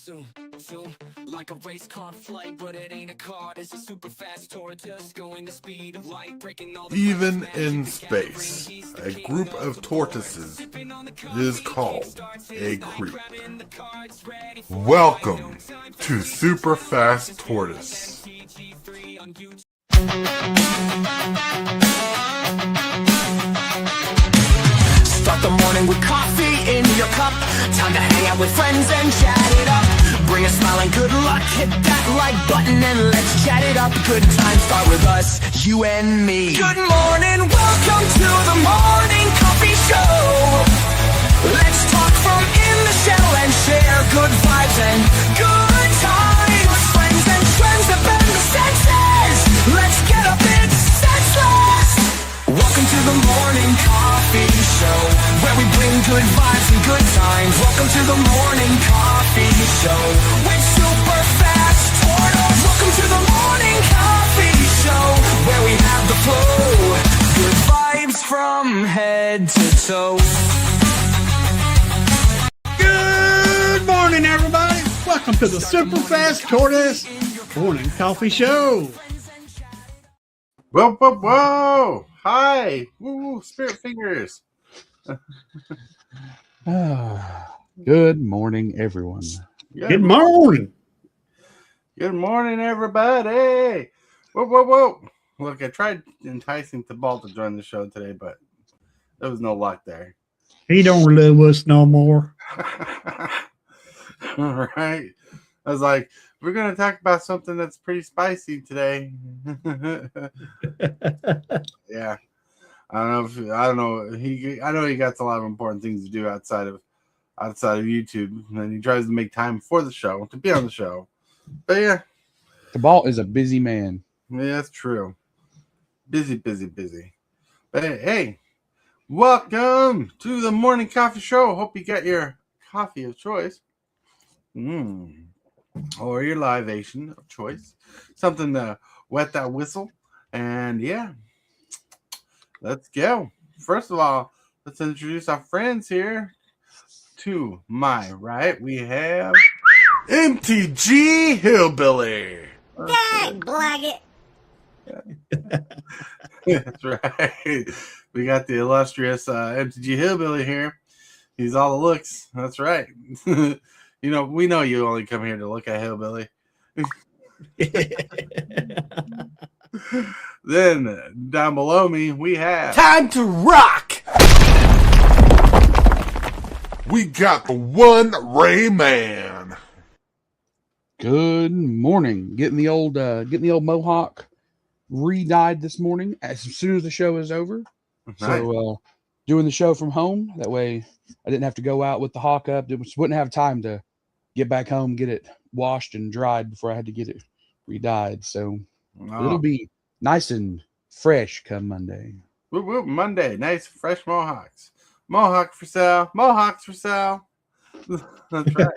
Zoom, zoom, like a race car flight, but it ain't a car. It's a super fast tortoise going the speed of light, breaking all the Even in space, a group of tortoises is called a creep. Welcome to Super Fast Tortoise. Start the morning with coffee in your cup. Time to hang out with friends and chat it up. Bring a smile and good luck. Hit that like button and let's chat it up. Good times start with us, you and me. Good morning, welcome to the morning coffee show. Let's talk from in the shell and share good vibes and good times. Friends and trends that bend the senses. Let's get up, it's senseless. Welcome to the morning coffee show, where we bring good vibes and good times. Welcome to the morning coffee show with Super Fast Tortoise. Welcome to the morning coffee show, where we have the flow. Good vibes from head to toe. Good morning, everybody. Welcome to the Super Fast Tortoise morning coffee show. Whoa, whoa, whoa! Hi! Woo, spirit fingers! Good morning, everyone. Good morning. Good morning, everybody! Whoa, whoa, whoa! Look, I tried enticing Tibalts to join the show today, but there was no luck there. He don't love us no more. All right. I was like, we're going to talk about something that's pretty spicy today. Yeah. I know he got a lot of important things to do outside of YouTube, and he tries to make time for the show, to be on the show. But yeah. Tibalt is a busy man. Yeah, that's true. Busy. But hey, welcome to the morning coffee show. Hope you got your coffee of choice. Or your libation of choice. Something to wet that whistle. And yeah, let's go. First of all, let's introduce our friends here. To my right, we have MTG HILLBILLY. Dang, blag it. That's right. We got the illustrious MTG HILLBILLY here. He's all the looks. That's right. You know, we know you only come here to look at Hillbilly. Then down below me, we have Time to rock! We got the TheoneRAYman. Good morning. Getting the old mohawk re-dyed this morning as soon as the show is over. Nice. So doing the show from home. That way I didn't have to go out with the hawk up. Just wouldn't have time to get back home, get it washed and dried before I had to get it re-dyed. So it'll be nice and fresh come Monday. Whoop, whoop, Monday. Nice fresh mohawks. Mohawk for sale. Mohawks for sale. That's right.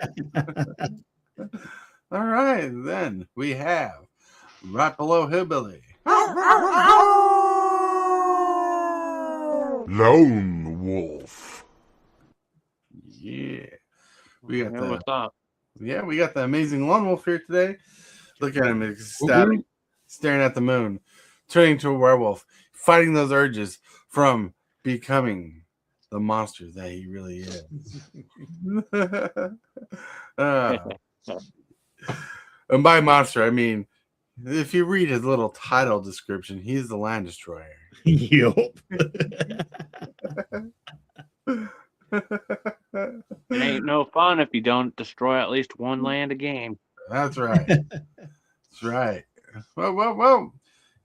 All right. Then we have right below Hillbilly. Lone Wolf. Yeah. We got what's up? Yeah, we got the amazing Lone Wolf here today. Look at him ecstatic, staring at the moon, turning into a werewolf, fighting those urges from becoming the monster that he really is. And by monster, I mean, if you read his little title description, he's the land destroyer. Yup. It ain't no fun if you don't destroy at least one land a game. That's right. That's right. Whoa.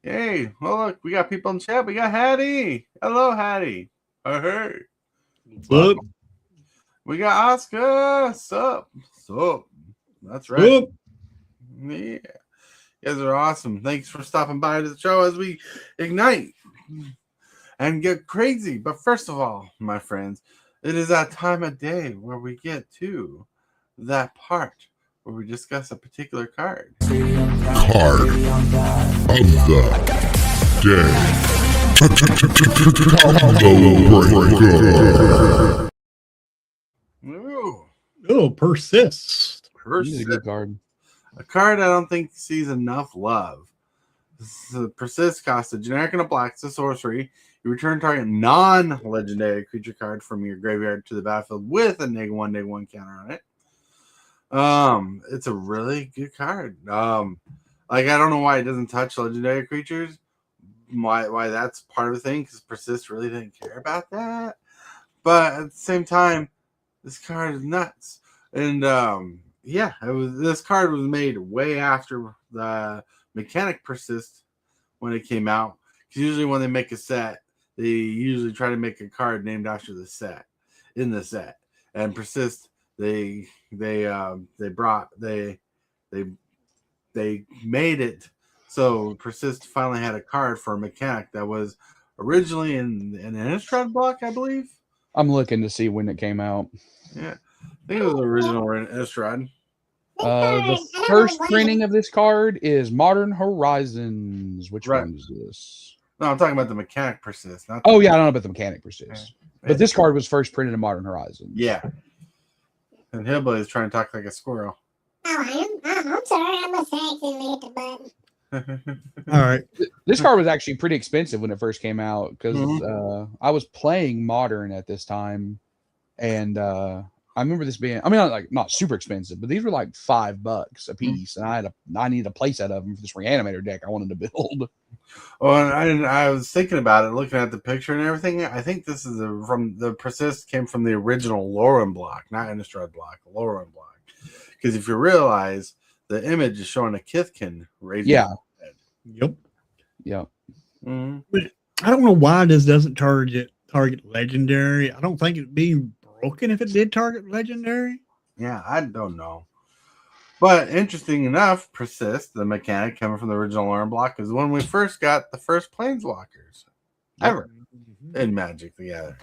Hey, well, look, we got people in chat. We got Hattie. Hello, Hattie. Hey. Sup? We got Oscar. Sup. That's right. Sup? Yeah. You guys are awesome. Thanks for stopping by to the show as we ignite and get crazy. But first of all, my friends, it is that time of day where we get to that part where we discuss a particular card. Card of the day. Oh, persist. He's a good card. A card I don't think sees enough love. Persist costs a generic and a black. It's a sorcery. You return target non-legendary creature card from your graveyard to the battlefield with a -1/-1 counter on it. It's a really good card. Like I don't know why it doesn't touch legendary creatures. Why that's part of the thing, because Persist really didn't care about that. But at the same time, this card is nuts. And yeah, this card was made way after the Mechanic Persist when it came out. Because usually when they make a set, they usually try to make a card named after the set in the set. And Persist, they made it so Persist finally had a card for a Mechanic that was originally in an Innistrad block, I believe. I'm looking to see when it came out. Yeah, I think it was the original in Innistrad. The first printing of this card is Modern Horizons. Which one is this? No, I'm talking about the Mechanic Persist. Yeah, I don't know about the Mechanic Persist. But this card was first printed in Modern Horizons. Yeah. And Hillbilly is trying to talk like a squirrel. Oh, I'm sorry. I must have accidentally hit the button. All right. This card was actually pretty expensive when it first came out because I was playing Modern at this time, and I remember this being, I mean, like not super expensive, but these were like $5 a piece, and I needed a playset of them for this Reanimator deck I wanted to build. Well, and I was thinking about it, looking at the picture and everything. I think this is from the Persist came from the original Lauren block, not Innistrad block, Lauren block. Because if you realize, the image is showing a Kithkin raising. Yep. Mm-hmm. But I don't know why this doesn't target legendary. I don't think it'd be broken if it did target legendary. Yeah, I don't know. But interesting enough, Persist, the Mechanic coming from the original Lauren block, is when we first got the first Planeswalkers ever in Magic together.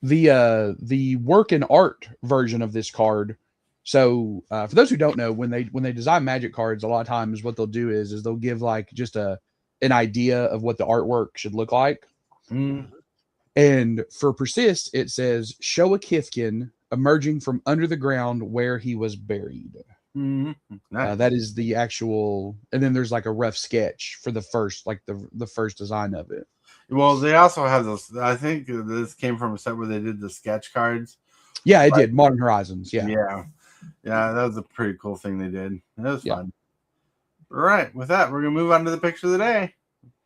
The work and art version of this card. So for those who don't know, when they design Magic cards, a lot of times what they'll do is they'll give like just an idea of what the artwork should look like. And for Persist, it says show a Kithkin emerging from under the ground where he was buried. Nice. That is the actual, and then there's like a rough sketch for the first, like the first design of it. Well, they also have those. I think this came from a set where they did the sketch cards. Yeah, it did. Modern Horizons. Yeah. Yeah, that was a pretty cool thing they did. That was fun. All right, with that, we're gonna move on to the picture of the day.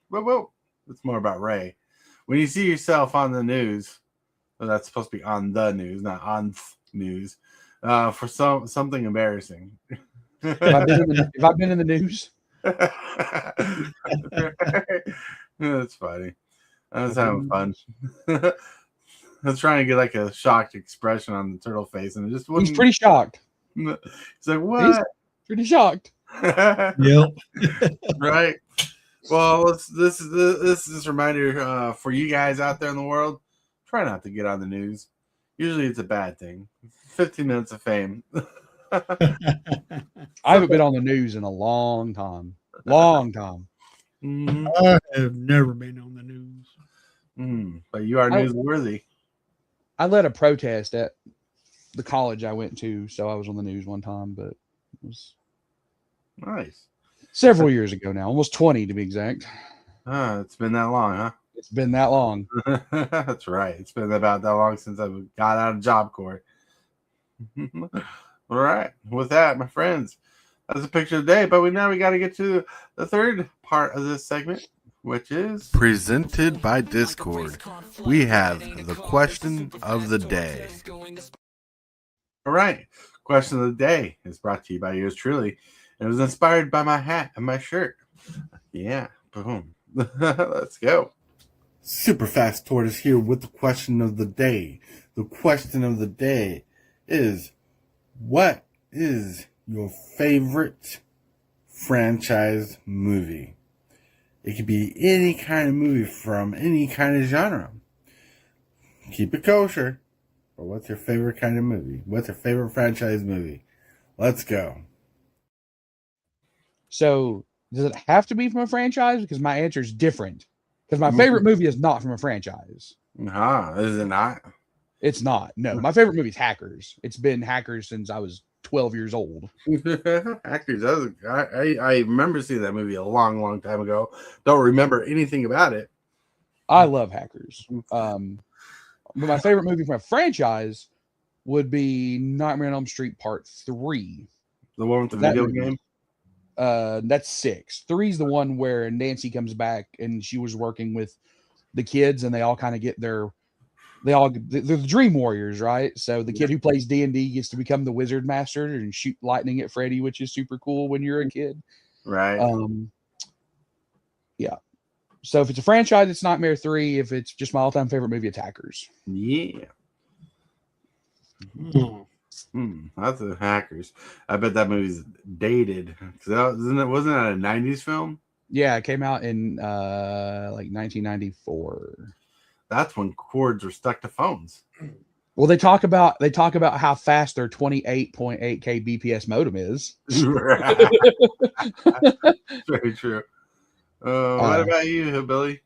Whoa. It's more about Ray. When you see yourself on the news, well, that's supposed to be on the news, not on news, for something embarrassing. Have I been in the news? That's funny. I was having fun. I was trying to get like a shocked expression on the turtle face, and it just wouldn't. He's pretty shocked. He's like, what? He's pretty shocked. Yep. Right. Well, this is a reminder for you guys out there in the world. Try not to get on the news. Usually it's a bad thing. 15 minutes of fame. I haven't been on the news in a long time. Long time. I have never been on the news. But you are newsworthy. I led a protest at the college I went to, so I was on the news one time, but it was nice. Several years ago now, almost 20 to be exact. It's been that long, huh? It's been that long. That's right. It's been about that long since I got out of Job Corps. All right. With that, my friends, that's a picture of the day. But we got to get to the third part of this segment, which is presented by Discord. We have the question of the day. All right. Question of the day is brought to you by yours truly. It was inspired by my hat and my shirt. Yeah. Boom. Let's go. Super Fast Tortoise here with the question of the day. The question of the day is, what is your favorite franchise movie? It could be any kind of movie from any kind of genre. Keep it kosher. But what's your favorite kind of movie? What's your favorite franchise movie? Let's go. So, does it have to be from a franchise? Because my answer is different. Because my favorite movie is not from a franchise. Is it not? It's not. No, my favorite movie is Hackers. It's been Hackers since I was 12 years old. Hackers. I remember seeing that movie a long, long time ago. Don't remember anything about it. I love Hackers. But my favorite movie from a franchise would be Nightmare on Elm Street Part 3. The one with the That video movie. game. That's 6. 3's the one where Nancy comes back and she was working with the kids, and they all kind of get they're the Dream Warriors, right? So the kid who plays D&D gets to become the Wizard Master and shoot lightning at Freddy, which is super cool when you're a kid. Right. Yeah. So if it's a franchise, it's Nightmare 3. If it's just my all-time favorite movie, it's Hackers. Yeah. That's the Hackers. I bet that movie's dated. Wasn't that a 90s film? Yeah, it came out in like 1994. That's when cords were stuck to phones. Well, they talk about how fast their 28.8K BPS modem is. Very true. What about you, Hillbilly?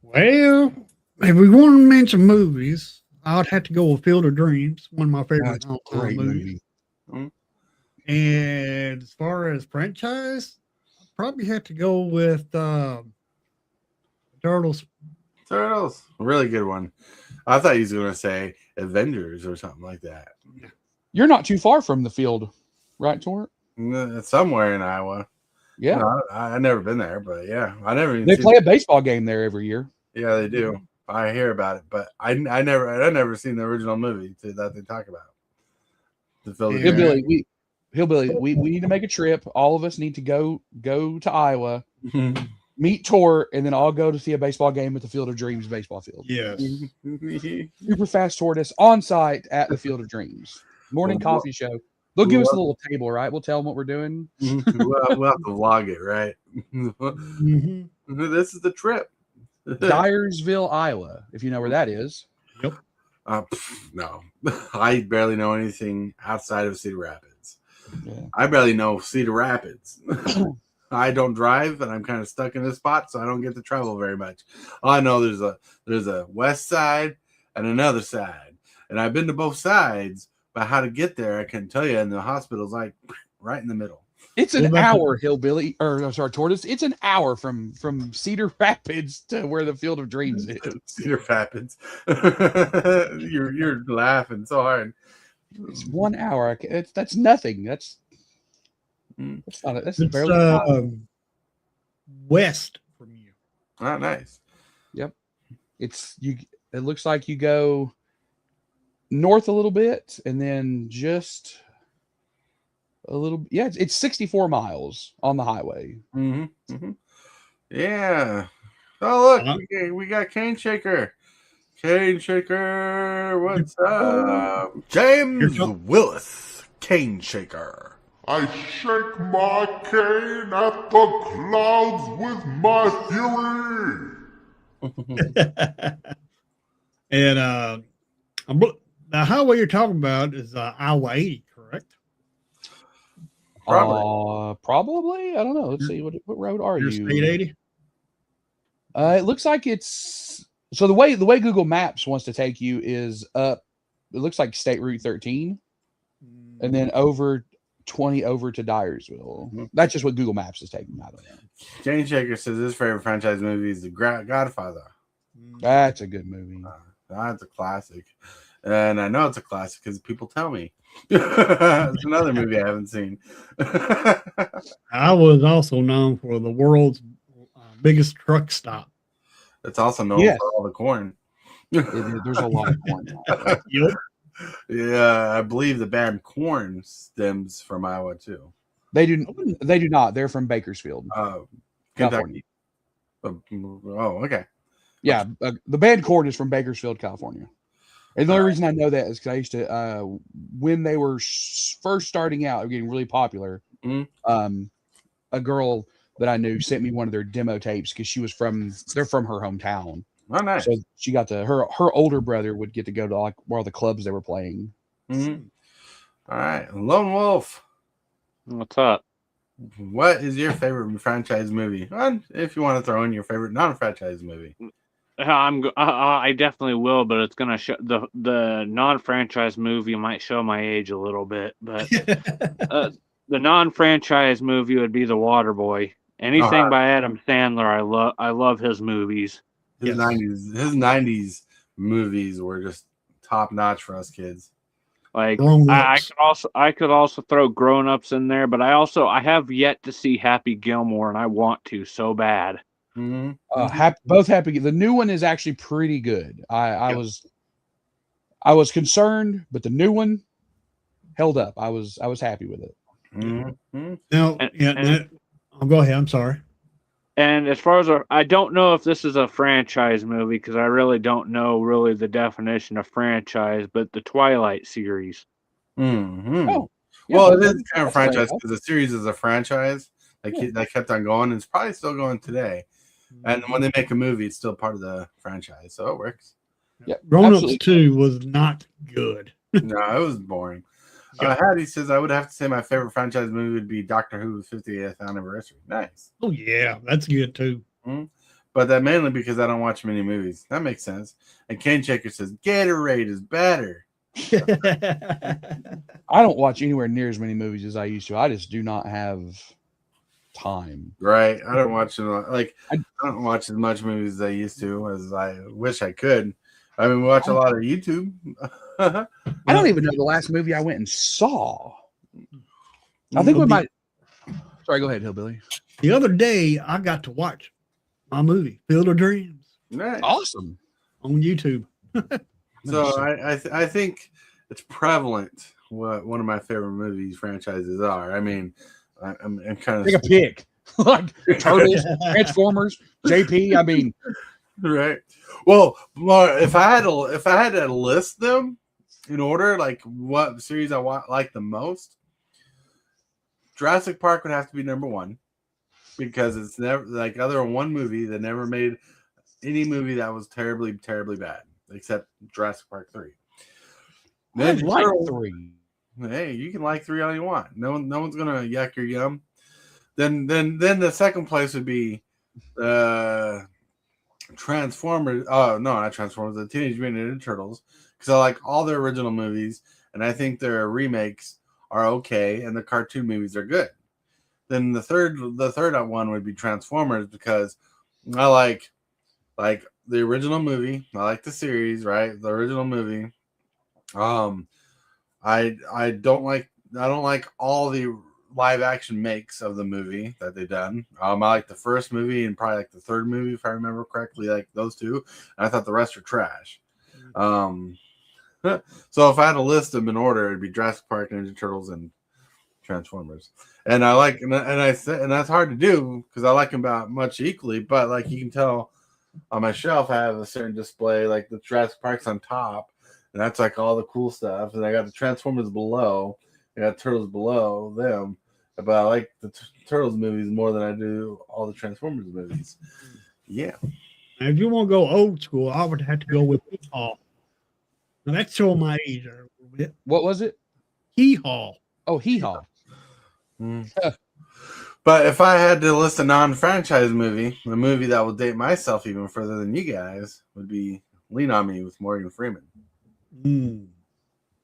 Well, if we want to mention movies, I'd have to go with Field of Dreams, one of my favorite all-time movies. And as far as franchise, I'd probably have to go with Turtles. Turtles, really good one. I thought he was going to say Avengers or something like that. You're not too far from the field, right, Torrent? Somewhere in Iowa. Yeah, no, I've never been there, but yeah, I never. Even they play a baseball game there every year. Yeah, they do. I hear about it, but I never seen the original movie that they talk about. The Hillbilly, we need to make a trip. All of us need to go to Iowa, meet Tor, and then I'll go to see a baseball game at the Field of Dreams baseball field. Yes. Super Fast Tortoise on site at the Field of Dreams. Morning coffee show. They'll give us a little table, right? We'll tell them what we're doing. We'll have to vlog it, right? This is the trip. Dyersville, Iowa, if you know where that is. Yep. No, I barely know anything outside of Cedar Rapids. Yeah. I barely know Cedar Rapids. I don't drive, and I'm kind of stuck in this spot, so I don't get to travel very much. All I know there's a west side and another side, and I've been to both sides. But how to get there, I couldn't tell you. And the hospital's like right in the middle. It's an hour, Hillbilly, or I'm sorry, Tortoise. It's an hour from Cedar Rapids to where the Field of Dreams is. Cedar Rapids. You're laughing so hard. It's 1 hour. That's nothing. That's not. That's barely west from you. Oh, nice. Yep. It looks like you go north a little bit, and then just a little. Yeah, it's 64 miles on the highway. Yeah. Oh, look, we got Cane Shaker. Cane Shaker, what's up? James Willis, Cane Shaker. I shake my cane at the clouds with my fury. And the highway you're talking about is Iowa 80, correct? Probably. I don't know. Let's see. What road are you? State 80. It looks like it's so the way Google Maps wants to take you is up. It looks like State Route 13, and then over 20 over to Dyersville. That's just what Google Maps is taking. I don't know. Jane Shaker says his favorite franchise movie is The Godfather. That's a good movie. That's a classic. And I know it's a classic because people tell me. It's another movie I haven't seen. I was also known for the world's biggest truck stop. It's also known for all the corn. There's a lot of corn. Yep. Yeah, I believe the band Korn stems from Iowa too. They do not. They're from Bakersfield, California. Oh, okay. Yeah, the band Korn is from Bakersfild, California. And the only reason I know that is because I used to, when they were first starting out, getting really popular, a girl that I knew sent me one of their demo tapes because they're from her hometown. Oh, nice. So she got to, her older brother would get to go to like all the clubs they were playing. All right. Lone Wolf. What's up? What is your favorite franchise movie? If you want to throw in your favorite non-franchise movie. I definitely will, but it's gonna show the non-franchise movie might show my age a little bit, but the non-franchise movie would be The Waterboy. Anything by Adam Sandler, I love his movies. His '90s movies were just top notch for us kids. Like Grown-ups. I could also throw Grown Ups in there, but I have yet to see Happy Gilmore, and I want to so bad. Both happy. The new one is actually pretty good. I was concerned, but the new one held up. I was happy with it. Now, I'll go ahead. I'm sorry. And as far as I don't know if this is a franchise movie because I really don't know really the definition of franchise, but the Twilight series. Oh, yeah, Well, it is kind of franchise because the series is a franchise that kept on going. And it's probably still going today. And when they make a movie, it's still part of the franchise, so it works. Yeah, Grown-ups 2 was not good. No, it was boring. Hattie says I would have to say my favorite franchise movie would be Doctor Who's 50th anniversary. Nice. Oh yeah, that's good too. But that mainly because I don't watch many movies. That makes sense. And Kane Shaker says Gatorade is better. I don't watch anywhere near as many movies as I used to. I just do not have time. Right. I don't watch I don't watch as much movies as I used to as I wish I could. I mean, we watch a lot of YouTube. I don't even know the last movie I went and saw. I think sorry, go ahead, Hillbilly. The other day, I got to watch my movie, Field of Dreams. Nice. Awesome. On YouTube. So I think it's prevalent what one of my favorite movies franchises are. I mean, I'm kind of take a pick. Like Turtles, Transformers, JP. I mean, right. Well, if I had to list them in order, like what series I like the most, Jurassic Park would have to be number one because it's never like other than one movie that never made any movie that was terribly, terribly bad except Jurassic Park 3. I like 3. Hey, you can like 3 all you want. No one's gonna yak your yum. Then the second place would be Transformers. Oh no, not Transformers. The Teenage Mutant Ninja Turtles, because I like all their original movies, and I think their remakes are okay, and the cartoon movies are good. Then the third one would be Transformers because I like the original movie. I like the series, right? The original movie. I don't like all the live action makes of the movie that they've done. I like the first movie and probably like the third movie, if I remember correctly, like those two. And I thought the rest are trash. So if I had to list them in order, it'd be Jurassic Park, Ninja Turtles, and Transformers. And I like, and that's hard to do because I like them about much equally. But like you can tell on my shelf, I have a certain display, like the Jurassic Park's on top, and that's like all the cool stuff. And I got the Transformers below. I got Turtles below them. But I like the Turtles movies more than I do all the Transformers movies. Yeah. Now, if you want to go old school, I would have to go with Hee-Haw. Now that's showing my age a little bit. What was it? Hee-Haw. Oh, Hee-Haw. But if I had to list a non-franchise movie, the movie that will date myself even further than you guys would be Lean on Me with Morgan Freeman.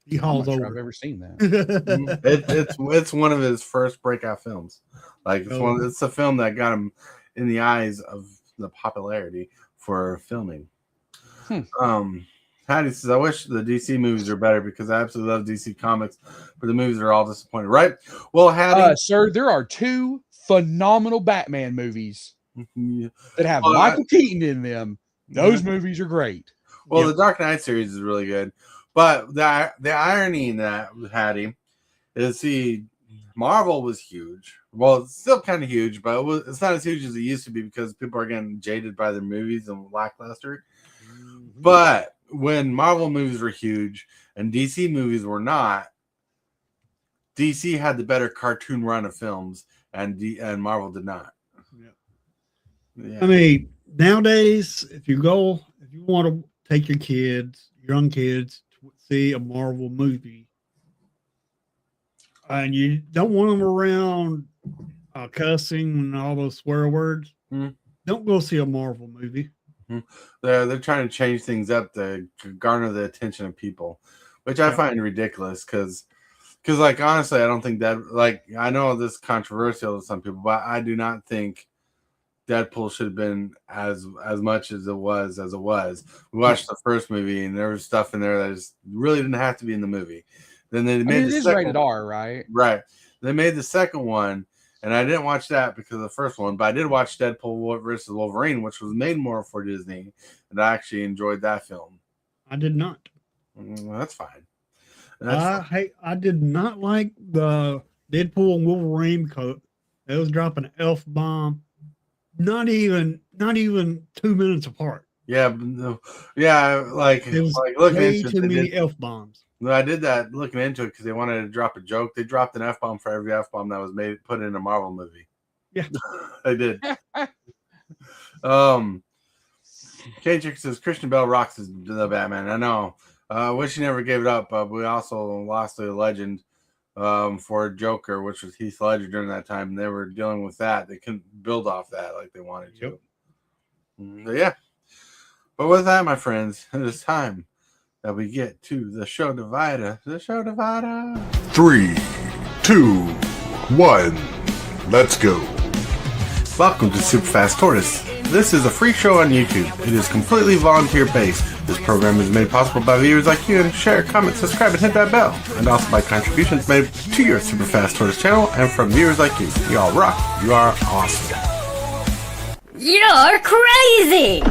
Hee-Haw's over. I've ever seen that. It's one of his first breakout films. Like it's a film that got him in the eyes of the popularity for filming. Hattie says, I wish the DC movies are better because I absolutely love DC comics, but the movies are all disappointing, right? Well, Hattie, sir, there are 2 phenomenal Batman movies that have Michael Keaton in them. Those movies are great. Well, the Dark Knight series is really good, but the irony in that, Hattie, is Marvel was huge. Well, it's still kind of huge, but it's not as huge as it used to be because people are getting jaded by their movies and lackluster. But when Marvel movies were huge and DC movies were not, DC had the better cartoon run of films, and Marvel did not. Yeah. I mean, nowadays, if you want to take your young kids, to see a Marvel movie, and you don't want them around cussing and all those swear words, don't go see a Marvel movie. They're trying to change things up to garner the attention of people, which I find ridiculous because like honestly, I don't think that like I know this is controversial to some people, but I do not think Deadpool should have been as much as it was. We watched the first movie and there was stuff in there that just really didn't have to be in the movie. Then they made the second rated R, right? Right. They made the second one, and I didn't watch that because of the first one, but I did watch Deadpool versus Wolverine, which was made more for Disney, and I actually enjoyed that film. I did not. Well, that's fine. I did not like the Deadpool and Wolverine because they was dropping F-bomb. Not even 2 minutes apart. Yeah, like looking way into too many F-bombs. I did that looking into it because they wanted to drop a joke. They dropped an F-bomb for every F-bomb that was put in a Marvel movie. Yeah, they did. K-Chick says Christian Bale rocks the Batman. I know. Wish he never gave it up, but we also lost a legend for Joker, which was Heath Ledger during that time. And they were dealing with that. They couldn't build off that like they wanted to. But yeah. But with that, my friends, it is time that we get to the show divider. The show divider. 3, 2, 1, let's go. Welcome to Super Fast Tortoise. This is a free show on YouTube. It is completely volunteer based. This program is made possible by viewers like you, and share, comment, subscribe, and hit that bell. And also by contributions made to your Super Fast Tortoise channel and from viewers like you. You all rock. You are awesome. You're crazy!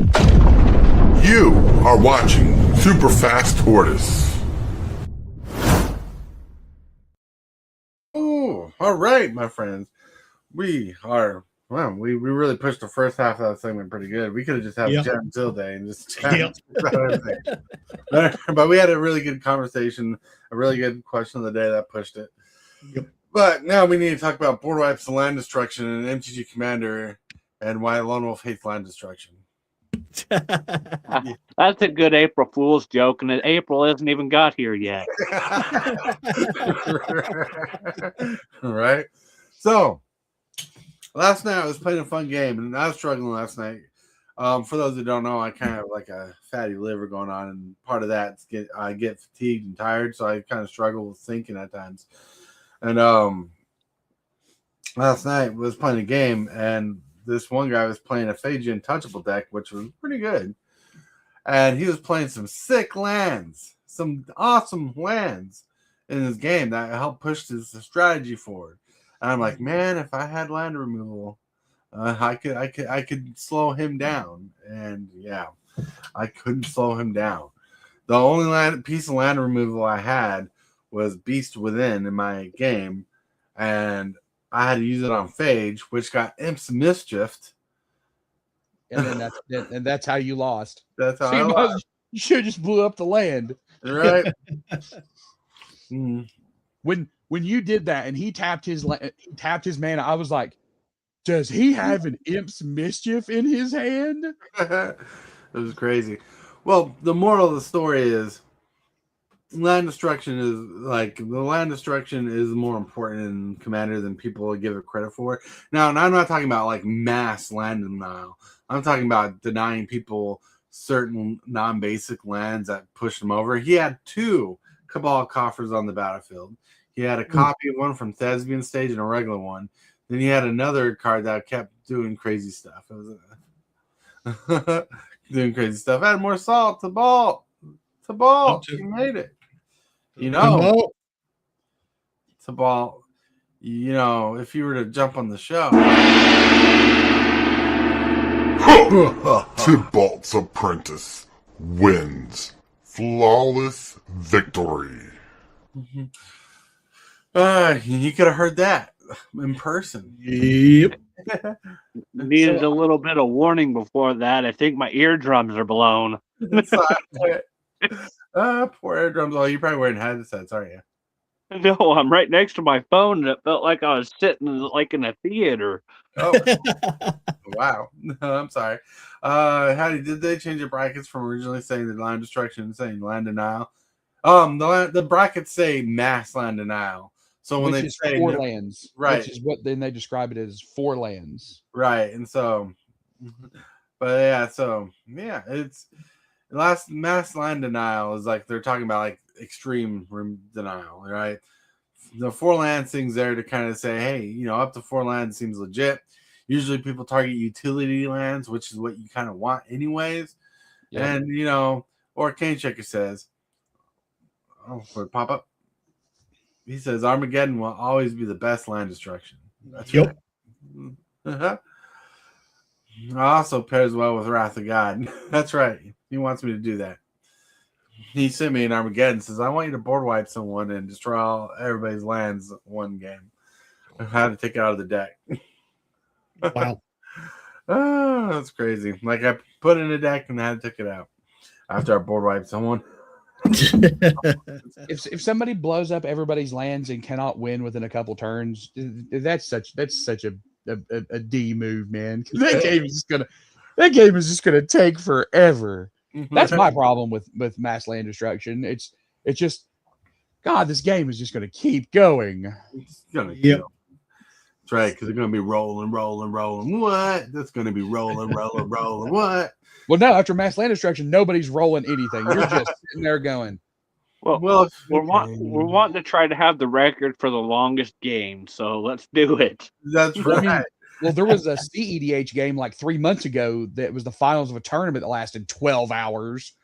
You are watching Super Fast Tortoise. Oh, all right, my friends. We really pushed the first half of that segment pretty good. We could have just had a Jen Zill day and just chat about everything. But we had a really good conversation, a really good question of the day that pushed it. Yep. But now we need to talk about board wipes and land destruction and MTG Commander and why Lone Wolf hates land destruction. That's a good April Fool's joke, and April hasn't even got here yet. Right? So, last night I was playing a fun game, and I was struggling last night. For those who don't know, I kind of have like a fatty liver going on, and part of that is I get fatigued and tired, so I kind of struggle with thinking at times. And last night I was playing a game, and this one guy was playing a Phaedraan Touchable deck, which was pretty good. And he was playing some sick lands, some awesome lands in his game that helped push his strategy forward. And I'm like, man, if I had land removal, I could slow him down. And yeah, I couldn't slow him down. The only piece of land removal I had was Beast Within in my game, and I had to use it on Phage, which got Imp's Mischiefed. And then that's how you lost. That's how I lost. You should have just blew up the land. Right. When you did that and he tapped his mana, I was like, does he have an Imp's Mischief in his hand? It was crazy. Well, the moral of the story is land destruction is more important in Commander than people give it credit for. Now, and I'm not talking about like mass land denial. I'm talking about denying people certain non-basic lands that push them over. He had 2 Cabal coffers on the battlefild. He had a copy of one from Thespian Stage and a regular one. Then he had another card that kept doing crazy stuff. Doing crazy stuff. Add more salt to ball. You made it. You know, Tibalt, if you were to jump on the show. Tibalts Apprentice wins. Flawless victory. You could have heard that in person. Yep. Needed a little bit of warning before that. I think my eardrums are blown. Poor eardrums. Oh, you're probably wearing headsets, aren't you? No, I'm right next to my phone, and it felt like I was sitting like in a theater. Oh, wow. I'm sorry. Hattie, did they change the brackets from originally saying the land destruction and saying land denial? The brackets say mass land denial. So when they say 4 lands, right, which is what then they describe it as 4 lands, right? And so But yeah, so yeah, it's last mass land denial is like they're talking about like extreme denial, right? The 4 land thing's there to kind of say, hey, you know, up to 4 lands seems legit. Usually people target utility lands, which is what you kind of want anyways. Yep. And you know, or Cane Checker says, oh, for pop up. He says Armageddon will always be the best land destruction. That's right. Also pairs well with Wrath of God. That's right. He wants me to do that. He sent me an Armageddon, says, I want you to board wipe someone and destroy all everybody's lands one game. How to take it out of the deck. Wow. Oh, that's crazy. Like I put in a deck and had to take it out after I board wiped someone. if somebody blows up everybody's lands and cannot win within a couple turns, that's such a D move, man. That game is just gonna take forever. That's my problem with mass land destruction. It's just, God, this game is just gonna keep going. It's gonna That's right, because they're gonna be rolling. What? That's gonna be rolling. What? Well, no, after mass land destruction, nobody's rolling anything. You're just sitting there going, Well, we're wanting to try to have the record for the longest game, so let's do it. That's right. I mean, well, there was a CEDH game like 3 months ago that was the finals of a tournament that lasted 12 hours.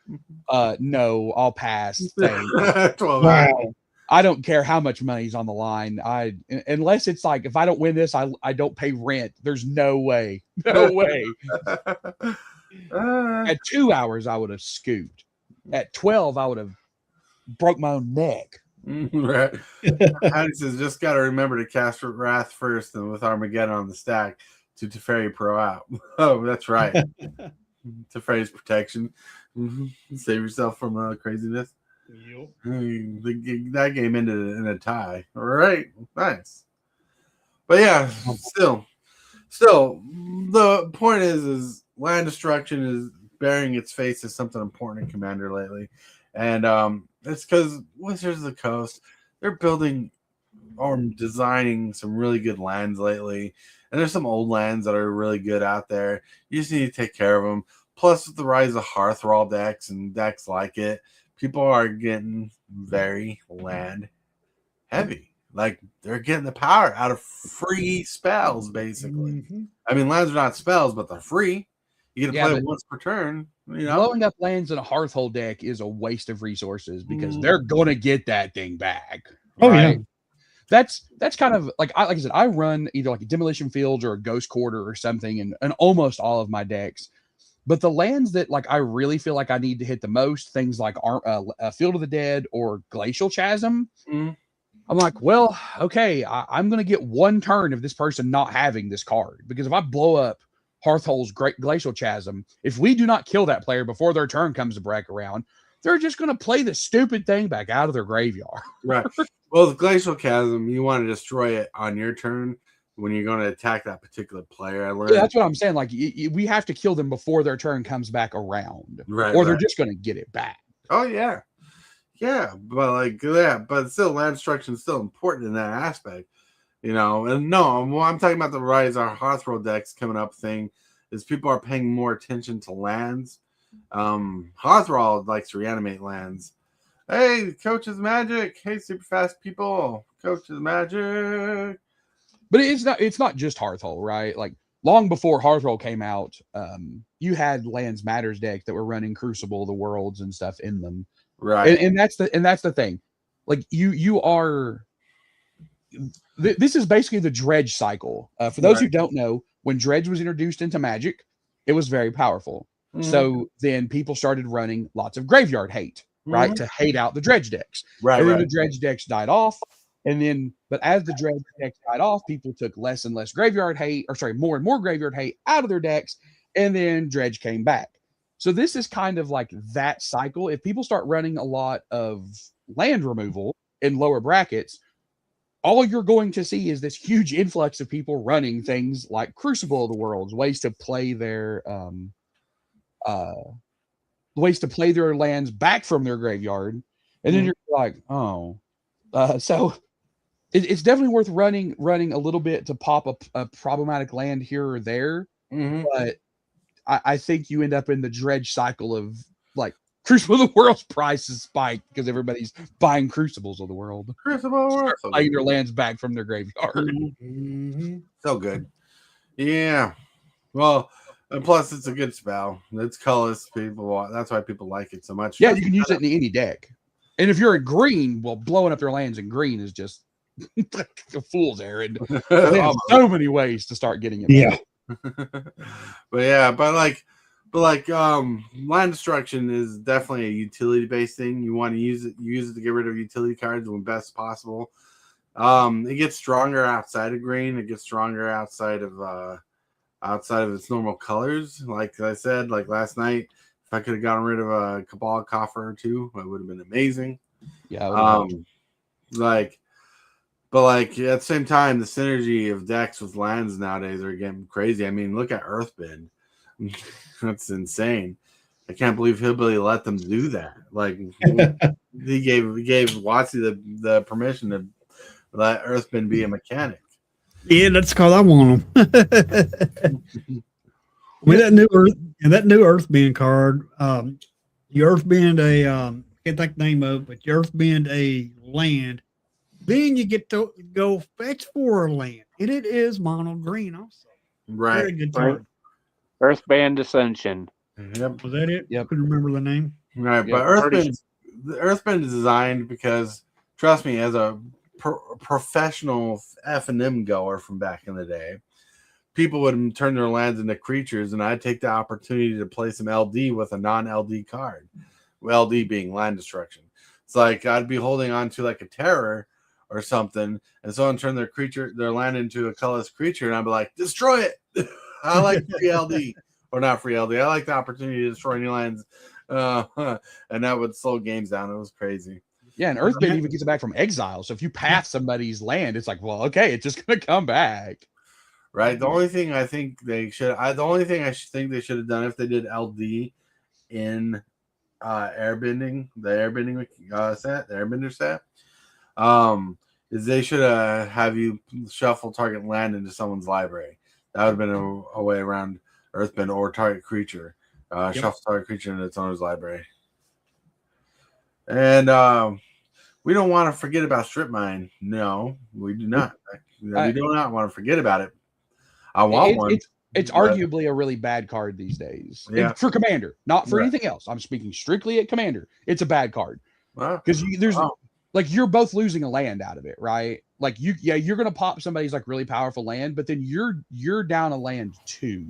No, I'll pass. 12 hours. I don't care how much money's on the line. Unless it's like, if I don't win this, I don't pay rent. There's no way. No way. At 2 hours, I would have scooped. At 12, I would have broke my own neck. Right. He says, just got to remember to cast Wrath first and with Armageddon on the stack to Teferi Pro out. Oh, that's right. Teferi's protection. Save yourself from craziness. Yep. That game ended in a tie. All right. Nice. But yeah, still, the point is land destruction is bearing its face as something important in Commander lately. And it's because Wizards of the Coast, they're building or designing some really good lands lately. And there's some old lands that are really good out there. You just need to take care of them. Plus, with the rise of Hearthrall decks and decks like it, people are getting very land heavy. Like, they're getting the power out of free spells, basically. Mm-hmm. I mean, lands are not spells, but they're free. You get to play it once per turn. You know? Blowing up lands in a Hearthhold deck is a waste of resources because they're going to get that thing back. Oh, right? Yeah. That's kind of like I said, I run either like a Demolition Fields or a Ghost Quarter or something in almost all of my decks. But the lands that like I really feel like I need to hit the most, things like Field of the Dead or Glacial Chasm, I'm like, well, okay, I'm going to get one turn of this person not having this card. Because if I blow up Hearthhold's Glacial Chasm, if we do not kill that player before their turn comes back around, they're just going to play the stupid thing back out of their graveyard. Right. Well, the Glacial Chasm, you want to destroy it on your turn when you're going to attack that particular player. I learned. Yeah, that's what I'm saying. Like, we have to kill them before their turn comes back around. Right. Or they're just going to get it back. Oh, yeah. Yeah, but still, land destruction is still important in that aspect, you know. And no, I'm talking about the rise of our Hearthrow decks coming up thing is people are paying more attention to lands. Hearthrow likes to reanimate lands. Hey, Coach's Magic. Hey, super fast people. Coach's Magic. But it's not just Hearthrow, right? Like long before Hearthrow came out, you had Lands Matters decks that were running Crucible of the Worlds and stuff in them. Right. And that's the thing. Like you are this is basically the dredge cycle. For those who don't know, when dredge was introduced into Magic, it was very powerful. So then people started running lots of graveyard hate, right? To hate out the dredge decks. Right. And then the dredge decks died off. But as the dredge decks died off, people took less and less graveyard hate, more and more graveyard hate out of their decks, and then dredge came back. So this is kind of like that cycle. If people start running a lot of land removal in lower brackets, all you're going to see is this huge influx of people running things like Crucible of the Worlds, ways to play their lands back from their graveyard. And then you're like, oh. So it's definitely worth running a little bit to pop a problematic land here or there. But I think you end up in the dredge cycle of like Crucible of the World's prices spike because everybody's buying Crucibles of the World. Crucible World. Start buying their lands back from their graveyard. Mm-hmm. So good. Yeah. Well, and plus it's a good spell. It's colorless. That's why people like it so much. Yeah, you can use it in any deck. And if you're in green, well, blowing up their lands in green is just a fool's errand. There's so many ways to start getting it. Yeah. But land destruction is definitely a utility based thing. You want to use it to get rid of utility cards when best possible. It gets stronger outside of green. It gets stronger outside of its normal colors. Like I said, like last night, if I could have gotten rid of a Cabal Coffer or two, it would have been amazing. Yeah. But at the same time, the synergy of decks with lands nowadays are getting crazy. I mean, look at Earthbend. That's insane. I can't believe Hillbilly let them do that. Like he gave WotC the permission to let Earthbend be a mechanic. Yeah, that's because I want them. With that new Earthbend card, you Earthbend a can't think the name of it, but you Earthbend a land. Then you get to go fetch for a land, and it is mono green also. Right. Very good card. Earthband Ascension. Yep. Was that it? Yep. Couldn't remember the name. Right, Yeah, but Earthbend is designed because, trust me, as a professional F&M goer from back in the day, people would turn their lands into creatures, and I'd take the opportunity to play some LD with a non-LD card. LD being land destruction. It's like I'd be holding on to like a terror or something, and someone turn their land into a colorless creature, and I'd be like, destroy it. I like free LD, or not free LD. I like the opportunity to destroy any lands, and that would slow games down. It was crazy. Yeah, and Earthbend even gets it back from exile. So if you pass somebody's land, it's like, well, okay, it's just gonna come back. Right. The only thing I think they should have done if they did LD in airbending, the airbender set, is they should have you shuffle target land into someone's library. That would have been a way around Earthbend, or target creature. Shuffle target creature into its owner's library. And we don't want to forget about Strip Mine. No, we do not. We do not want to forget about it. I want one. It's arguably a really bad card these days. Yeah. For Commander, not for anything else. I'm speaking strictly at Commander. It's a bad card. Because you're both losing a land out of it, right? Like you're gonna pop somebody's like really powerful land, but then you're down a land too.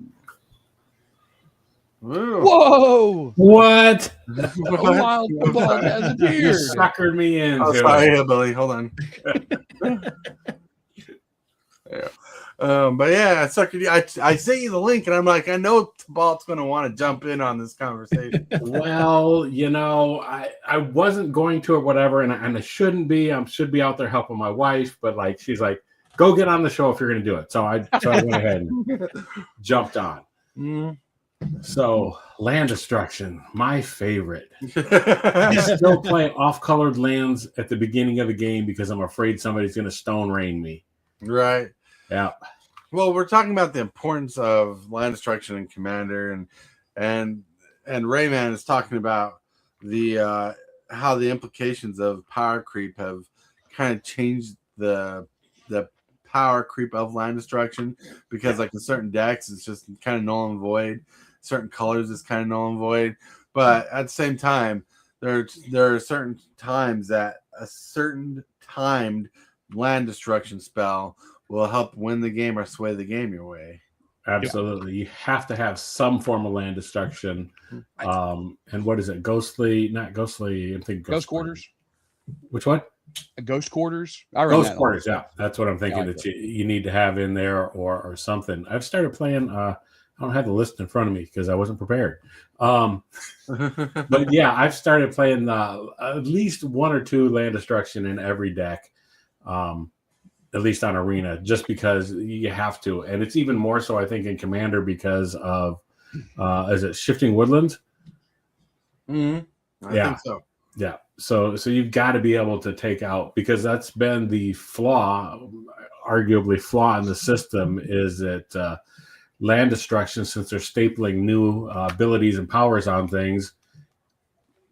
Ooh. Whoa! What? A wild bug has You appeared. suckered me in. Oh, sorry, Billy. Hold on. Yeah. But yeah, I sent you the link, and I'm like, I know Tibalt's going to want to jump in on this conversation. Well, I wasn't going to or whatever, and I shouldn't be. I should be out there helping my wife, but like she's like, go get on the show if you're going to do it. So I went ahead and jumped on. Mm. So land destruction, my favorite. I still play off-colored lands at the beginning of the game because I'm afraid somebody's going to stone rain me. Right. Yeah. Well, we're talking about the importance of land destruction in Commander, and Rayman is talking about the how the implications of power creep have kind of changed the power creep of land destruction, because like in certain decks it's just kind of null and void, certain colors is kind of null and void, but at the same time there are certain times that a certain timed land destruction spell will help win the game or sway the game your way. Absolutely. You have to have some form of land destruction. And what is it? Not ghostly. I'm thinking Ghost Quarters. Which one? Ghost Quarters. Ghost Quarters. Yeah, that's what I'm thinking that you need to have in there or something. I've started playing. I don't have the list in front of me because I wasn't prepared. But yeah, I've started playing at least one or two land destruction in every deck. At least on Arena, just because you have to. And it's even more so, I think, in Commander because of, is it Shifting Woodlands? Mm-hmm. I think so. Yeah. So you've got to be able to take out, because that's been the arguably flaw in the system, is that land destruction, since they're stapling new abilities and powers on things,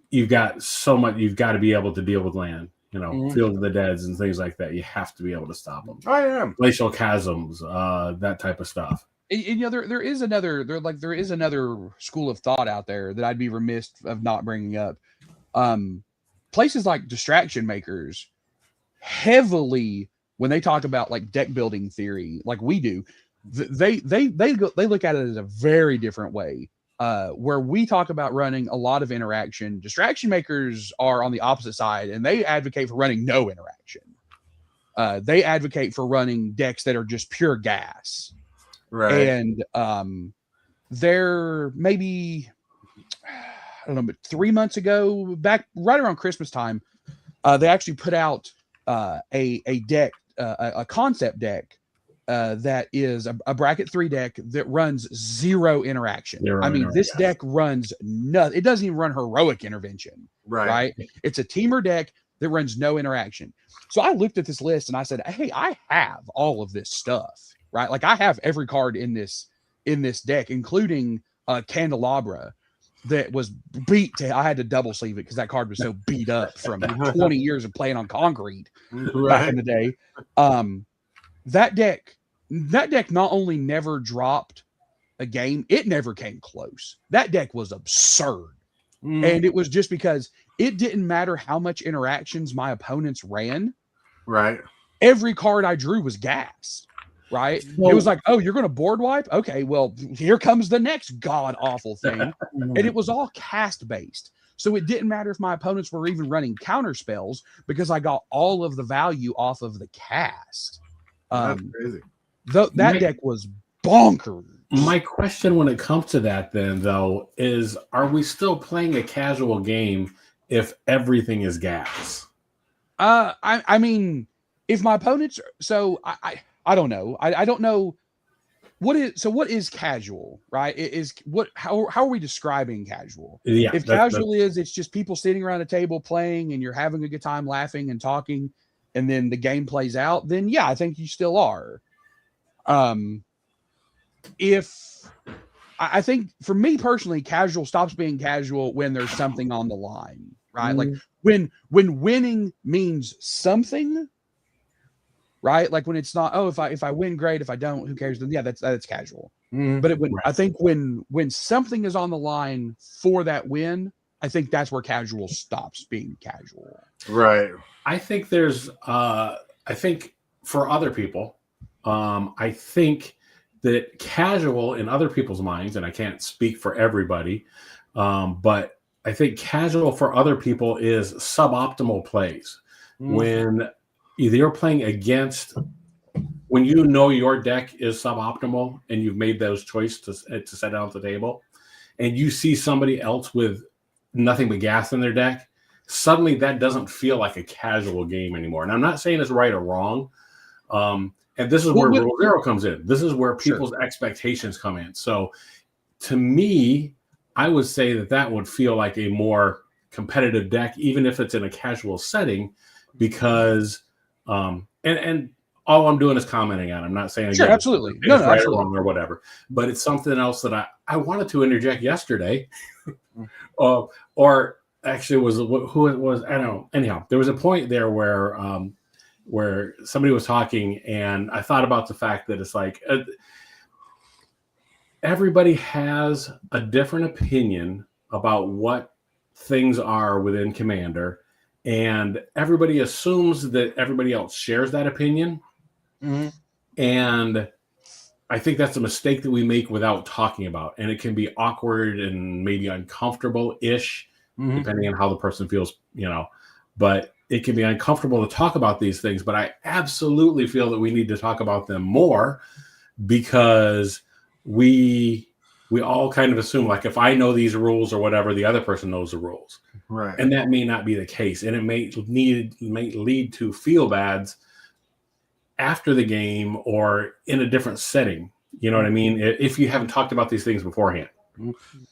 you've got so much. You've got to be able to deal with land. Field of the Deads and things like that. You have to be able to stop them. I am. Glacial chasms, that type of stuff. And, there is another school of thought out there that I'd be remiss of not bringing up. Places like Distraction Makers heavily, when they talk about like deck building theory, like we do, they look at it as a very different way. Where we talk about running a lot of interaction, Distraction Makers are on the opposite side, and they advocate for running no interaction. They advocate for running decks that are just pure gas. Right. And they're maybe, I don't know, but 3 months ago, back right around Christmas time, they actually put out a deck, a concept deck that is a bracket 3 deck that runs zero interaction. This deck runs nothing. It doesn't even run heroic intervention. Right. It's a teamer deck that runs no interaction. So I looked at this list and I said, hey, I have all of this stuff. Right. Like I have every card in this deck, including Candelabra that was beat to, I had to double sleeve it because that card was so beat up from 20 years of playing on concrete back in the day. That deck not only never dropped a game, it never came close. That deck was absurd. And it was just because it didn't matter how much interactions my opponents ran. Right. Every card I drew was gas. Right. It was like, oh, you're going to board wipe. Okay, well, here comes the next god awful thing. And it was all cast based. So it didn't matter if my opponents were even running counter spells because I got all of the value off of the cast. That's crazy. That deck was bonkers. My question when it comes to that then, though, is are we still playing a casual game if everything is gas? I mean, if my opponents, so I don't know. I don't know what is casual, right? How are we describing casual? Yeah, if casual is it's just people sitting around a table playing and you're having a good time laughing and talking and then the game plays out, then yeah, I think you still are. I think for me personally, casual stops being casual when there's something on the line, right? Like when winning means something. Right, like when it's not. Oh, if I win, great. If I don't, who cares? Then yeah, that's casual. But I think when something is on the line for that win, I think that's where casual stops being casual. Right. I think there's. I think for other people, I think that casual in other people's minds, and I can't speak for everybody, but I think casual for other people is suboptimal plays when. Either you're playing against when you know your deck is suboptimal and you've made those choices to set it on the table, and you see somebody else with nothing but gas in their deck, suddenly that doesn't feel like a casual game anymore. And I'm not saying it's right or wrong. And this is where Rule Zero comes in. This is where people's expectations come in. So to me, I would say that would feel like a more competitive deck, even if it's in a casual setting, because and all I'm doing is commenting on. I'm not saying sure, absolutely, it's right absolutely. Or wrong or whatever. But it's something else that I wanted to interject yesterday, or actually was who it was. I don't know. Anyhow, there was a point there where somebody was talking, and I thought about the fact that it's like everybody has a different opinion about what things are within Commander. And everybody assumes that everybody else shares that opinion. And I think that's a mistake that we make without talking about. And it can be awkward and maybe uncomfortable-ish, depending on how the person feels, But it can be uncomfortable to talk about these things. But I absolutely feel that we need to talk about them more because we all kind of assume, like, if I know these rules or whatever, the other person knows the rules. Right. And that may not be the case. And it may lead to feel-bads after the game or in a different setting. You know what I mean? If you haven't talked about these things beforehand.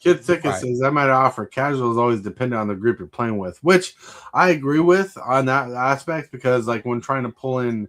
Kid Thicket says, I might offer casual is always dependent on the group you're playing with, which I agree with on that aspect because, like, when trying to pull in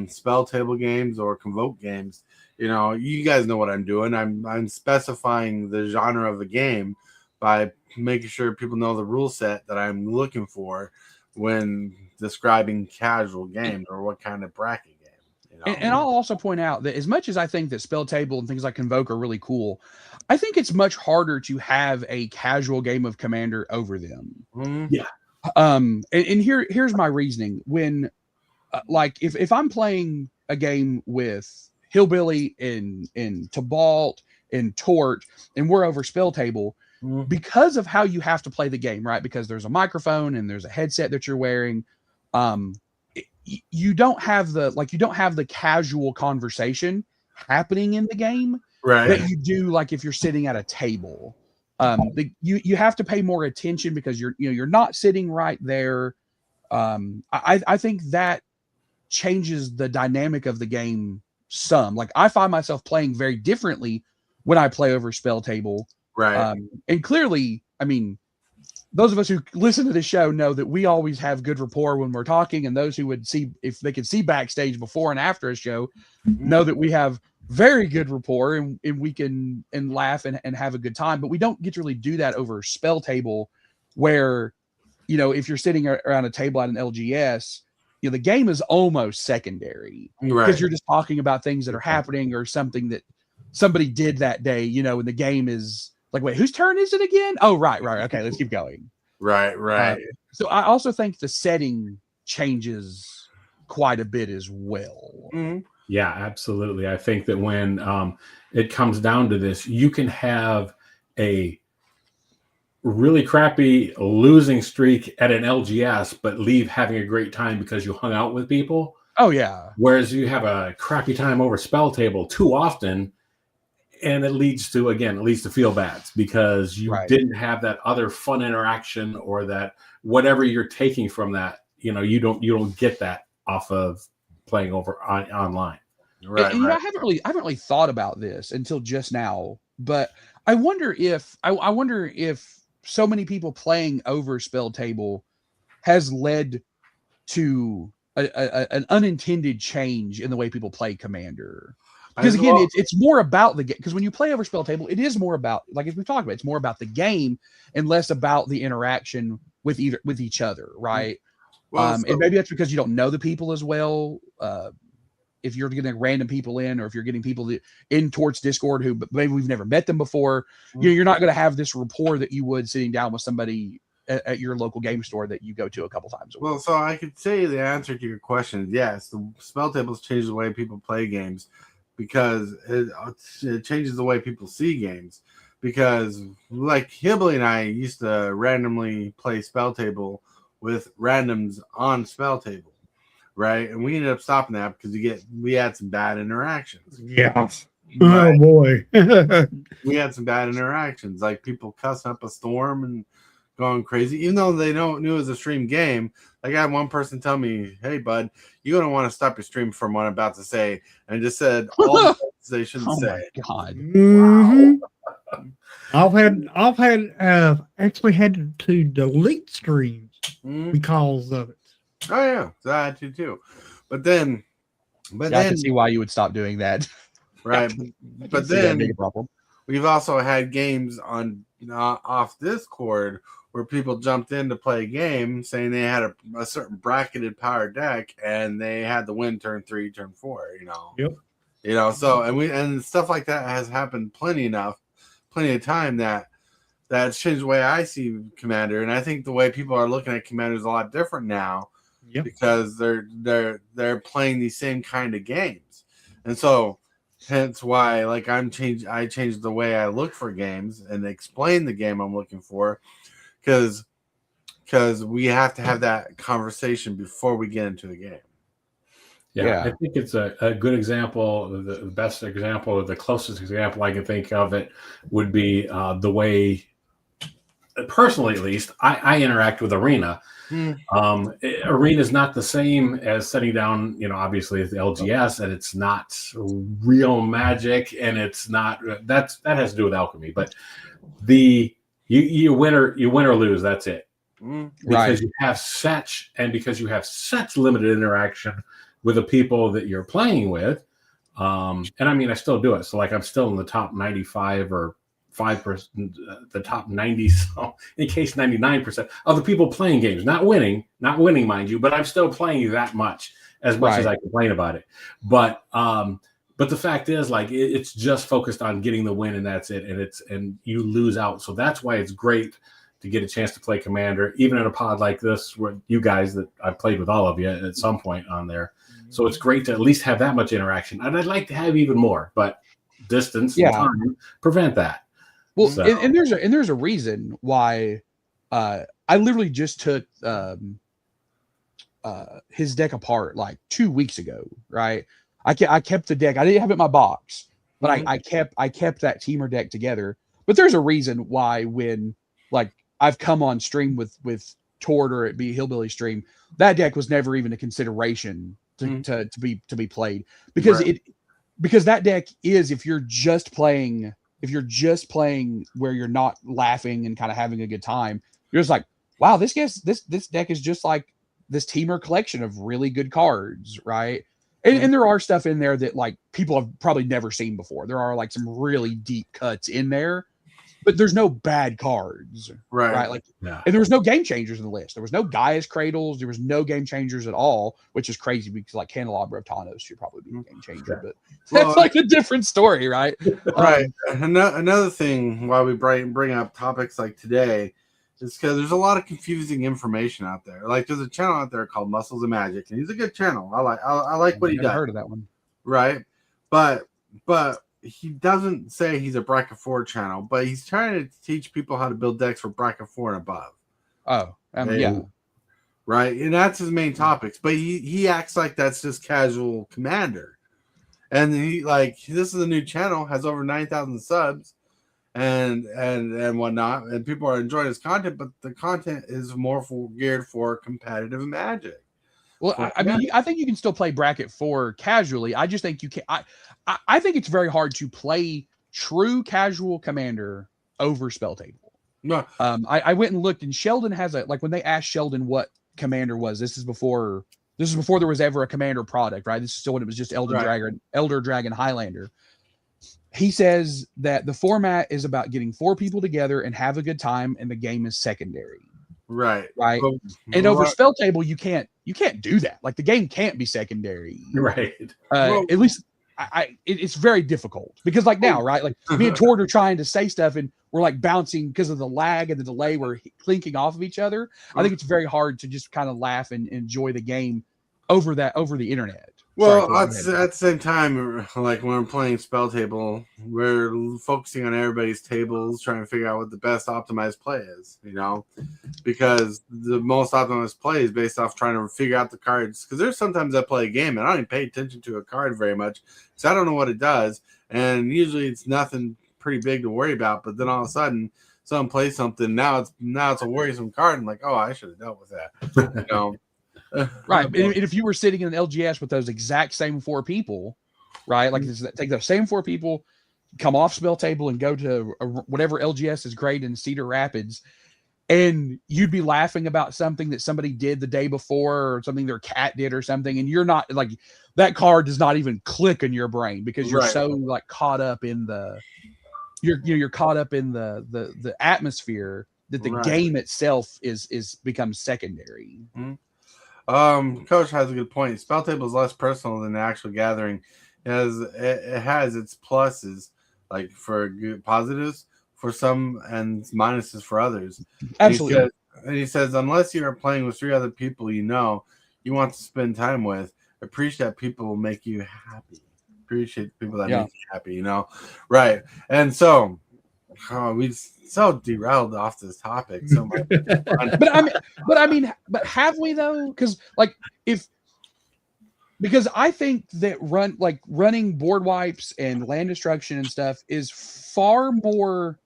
spell table games or convoke games, you know, you guys know what I'm doing. I'm specifying the genre of the game by making sure people know the rule set that I'm looking for when describing casual games or what kind of bracket game. You know? And I'll also point out that as much as I think that spell table and things like Convoke are really cool, I think it's much harder to have a casual game of Commander over them. Yeah. And here's my reasoning. When like if I'm playing a game with Hillbilly and Tibalt and Tort and we're over spell table, because of how you have to play the game, right? Because there's a microphone and there's a headset that you're wearing. You don't have the casual conversation happening in the game, right? That you do like if you're sitting at a table. You have to pay more attention because you're not sitting right there. I think that changes the dynamic of the game some. Like I find myself playing very differently when I play over spell table. Right. And clearly, I mean, those of us who listen to the show know that we always have good rapport when we're talking, and those who would see, if they could see backstage before and after a show, know that we have very good rapport and we can laugh and have a good time. But we don't get to really do that over spell table, where, you know, if you're sitting around a table at an LGS, you know, the game is almost secondary, right? Because you're just talking about things that are happening or something that somebody did that day, you know, and the game is like, wait, whose turn is it again? Oh, right. Okay, let's keep going. Right. So I also think the setting changes quite a bit as well. Yeah, absolutely. I think that when it comes down to this, you can have a really crappy losing streak at an LGS, but leave having a great time because you hung out with people. Oh, yeah. Whereas you have a crappy time over spell table too often, and it leads to feel bads because you didn't have that other fun interaction or that whatever you're taking from that, you know, you don't get that off of playing over online. Right. And, you know, I haven't really thought about this until just now, but I wonder if so many people playing over spell table has led to an unintended change in the way people play Commander. Because again, it's more about the game. Because when you play over spell table, it is more about, like as we've talked about, it's more about the game and less about the interaction with each other, right? Well, and maybe that's because you don't know the people as well. If you're getting random people in, or if you're getting people in towards Discord who maybe we've never met them before, you're not going to have this rapport that you would sitting down with somebody at your local game store that you go to a couple times a week. Well, so I could say the answer to your question is yes. The spell tables change the way people play games, because it changes the way people see games. Because like Hillbilly and I used to randomly play spell table with randoms on spell table, right? And we ended up stopping that because we had some bad interactions. Yes. Oh boy. We had some bad interactions, like people cussing up a storm and going crazy, even though they knew it was a stream game. Like I had one person tell me, "Hey, bud, you're gonna want to stop your stream from what I'm about to say," and I just said all the things they shouldn't say. Oh my God! Wow. I've had actually had to delete streams because of it. Oh yeah, so I had to too. But then I can see why you would stop doing that, right? But then we've also had games on off Discord where people jumped in to play a game saying they had a certain bracketed power deck and they had to win turn 3, turn 4, you know. Yep. You know, so and stuff like that has happened plenty of time that's changed the way I see Commander. And I think the way people are looking at Commander is a lot different now. Yep. Because they're playing these same kind of games. And so hence why like I changed the way I look for games and explain the game I'm looking for. Because we have to have that conversation before we get into the game. Yeah. I think it's a good example. The best example, or the closest example I can think of it would be the way, personally at least, I interact with Arena. Arena is not the same as setting down, you know, obviously at the LGS, and it's not real Magic, and it's not that has to do with alchemy, but you win or lose. That's it. Because you have such limited interaction with the people that you're playing with. And I mean, I still do it. So like I'm still in the top 95 or 5%, the top 90, so in case 99% of the people playing games, not winning, mind you, but I'm still playing that much as I complain about it. But the fact is, like, it's just focused on getting the win, and that's it. And you lose out. So that's why it's great to get a chance to play Commander, even in a pod like this, where you guys that I've played with all of you at some point on there. So it's great to at least have that much interaction. And I'd like to have even more, but distance and time prevent that. Well, so. and there's a reason why I literally just took his deck apart like 2 weeks ago, right? I kept the deck. I didn't have it in my box, but I kept that teamer deck together. But there's a reason why when like I've come on stream with Tord or it be Hillbilly stream, that deck was never even a consideration to be played because because that deck is if you're just playing where you're not laughing and kind of having a good time, you're just like, wow, this deck is just like this teamer collection of really good cards, right? And there are stuff in there that like people have probably never seen before. There are like some really deep cuts in there, but there's no bad cards, right? Like, and there was no game changers in the list. There was no Gaia's Cradles. There was no game changers at all, which is crazy because like Candelabra of Tanos should probably be a game changer, but that's like a different story, right? Right. Another thing why we bring up topics like today is because there's a lot of confusing information out there. Like there's a channel out there called Muscles of Magic, and he's a good channel. I like what he does. Heard of that one, right? But he doesn't say he's a bracket 4 channel, but he's trying to teach people how to build decks for bracket 4 and above. Right, and that's his main topics. But he acts like that's just casual Commander, and he like this is a new channel, has over 9,000 subs. And whatnot, and people are enjoying his content, but the content is more geared for competitive Magic. Well, I mean, I think you can still play bracket 4 casually. I just think you can. I think it's very hard to play true casual Commander over Spell Table. No, I went and looked, and Sheldon has when they asked Sheldon what Commander was. This is before there was ever a Commander product, right? This is still when it was just Elder Dragon Highlander. He says that the format is about getting 4 people together and have a good time, and the game is secondary. Right. And over Spell Table, you can't do that. Like the game can't be secondary. Right. At least it's very difficult because like now, right? Like me and Tord are trying to say stuff and we're like bouncing because of the lag and the delay. We're clinking off of each other. I think it's very hard to just kind of laugh and enjoy the game over the internet. Well, at the same time, like when we're playing Spell Table, we're focusing on everybody's tables, trying to figure out what the best optimized play is, because the most optimized play is based off trying to figure out the cards. Because there's sometimes I play a game and I don't even pay attention to a card very much, so I don't know what it does. And usually it's nothing pretty big to worry about, but then all of a sudden someone plays something. Now it's a worrisome card. I'm like, oh, I should have dealt with that. Right. And if you were sitting in an LGS with those exact same 4 people, right? Like take those same 4 people, come off Spell Table and go to whatever LGS is great in Cedar Rapids, and you'd be laughing about something that somebody did the day before or something their cat did or something, and you're not like that card does not even click in your brain because you're so like caught up in you're caught up in the atmosphere that the game itself is becomes secondary. Mm-hmm. Coach has a good point. Spell Table is less personal than the actual gathering. It has its pluses, like for good positives for some and minuses for others. Absolutely. And he says, unless you are playing with 3 other people you want to spend time with, appreciate people will make you happy. Appreciate people that make you happy, Right. And so we've so derailed off this topic so much. but have we though? Because I think that running board wipes and land destruction and stuff is far more